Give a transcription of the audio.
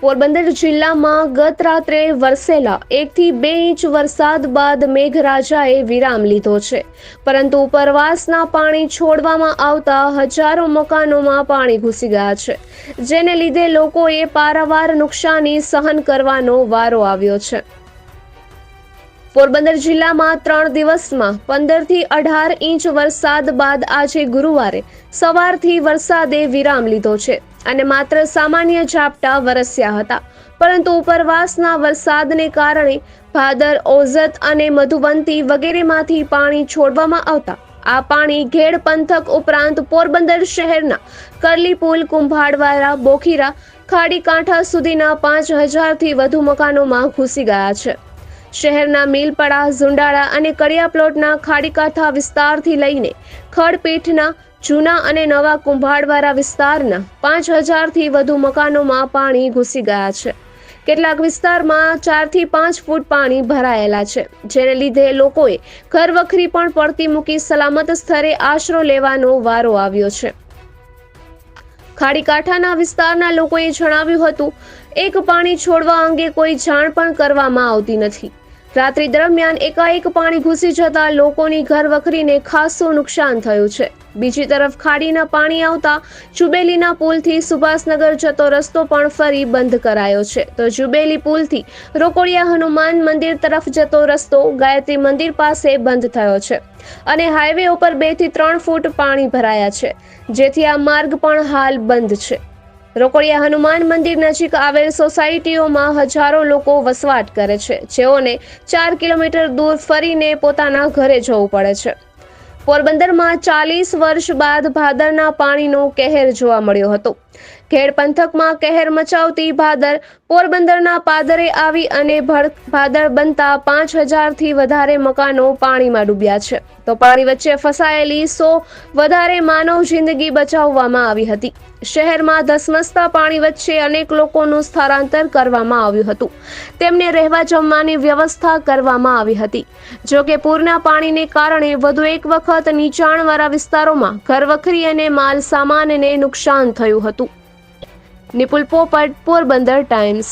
પોરબંદર જિલ્લામાં ગત રાત્રે વરસેલા 1 થી 2 ઇંચ વરસાદ બાદ મેઘરાજાએ વિરામ લીધો છે, પરંતુ ઉપરવાસના પાણી છોડવામાં આવતા હજારો મકાનોમાં પાણી ઘૂસી ગયા છે, જેને લીધે લોકોએ પારાવાર નુકસાની સહન કરવાનો વારો આવ્યો છે। પોરબંદર જિલ્લામાં 3 દિવસમાં 15 થી 18 ઇંચ વરસાદ બાદ આજે ગુરુવારે સવારથી વરસાદે વિરામ લીધો છે અને માત્ર સામાન્ય ઝાપટા વરસ્યા હતા, પરંતુ ઉપરવાસના વરસાદને કારણે ભાદર, ઓઝત અને મધુવંતી વગેરેમાંથી પાણી છોડવામાં આવતા આ પાણી ઘેડ પંથક ઉપરાંત પોરબંદર શહેરના કરલીપુલ, કુંભાડવાડા, બોખીરા, ખાડીકાંઠા સુધીના 5000થી વધુ મકાનોમાં ઘૂસી ગયા છે। શહેરના મિલપડા, ઝુંડાળા અને કડિયા પ્લોટના ખાડીકાંઠા વિસ્તારથી લઈને ખડપીઠના જૂના અને નવા કુંભાડવાળા વિસ્તારના 5000થી વધુ મકાનોમાં પાણી ઘૂસી ગયા છે। કેટલાક વિસ્તારમાં 4 થી 5 ફૂટ પાણી ભરાયેલા છે, જેને લીધે લોકોએ ઘરવખરી પણ પડતી મૂકી સલામત સ્થળે આશરો લેવાનો વારો આવ્યો છે। ખાડીકાંઠાના વિસ્તારના લોકોએ જણાવ્યું હતું, એક પાણી છોડવા અંગે કોઈ જાણ પણ કરવામાં આવતી નથી। રાત્રિ દરમિયાન એકાએક પાણી ઘૂસી જતા લોકોની ઘરવખરીને ખાસ્સું નુકસાન થયું છે। બીજી તરફ ખાડીના પાણી આવતા જુબેલીના પુલથી સુભાષનગર જતો રસ્તો પણ ફરી બંધ કરાયો છે, તો જુબેલી પુલથી રોકડિયા હનુમાન મંદિર તરફ જતો રસ્તો ગાયત્રી મંદિર પાસે બંધ થયો છે અને હાઈવે ઉપર 2 થી 3 ફૂટ પાણી ભરાયા છે, જેથી આ માર્ગ પણ હાલ બંધ છે। રોકડિયા હનુમાન મંદિર નજીક આવેલ સોસાયટીઓમાં હજારો લોકો વસવાટ કરે છે, જેઓને 4 કિલોમીટર દૂર ફરીને પોતાના ઘરે જવું પડે છે। પોરબંદરમાં 40 વર્ષ બાદ ભાદરના પાણીનો કહેર જોવા મળ્યો હતો। ઘેડ પંથકમાં કહેર મચાવતી ભાદર પોરબંદરના પાદરે આવી અને ભાદર બનતા 5000થી વધારે મકાનો પાણીમાં ડૂબ્યા છે, તો પાણી વચ્ચે ફસાયેલી 100 વધારે માનવ જિંદગી બચાવવામાં આવી હતી। શહેરમાં ધસમસતા પાણી વચ્ચે અનેક લોકોનું સ્થળાંતર કરવામાં આવ્યું હતું, તેમને રહેવા જમવાની વ્યવસ્થા કરવામાં આવી હતી। જો કે પૂરના પાણીને કારણે વધુ એક વખત નીચાણવાળા વિસ્તારોમાં ઘરવખરી અને માલ સામાનને નુકસાન થયું હતું। નિપુલ પોપટ, પોરબંદર ટાઈમ્સ।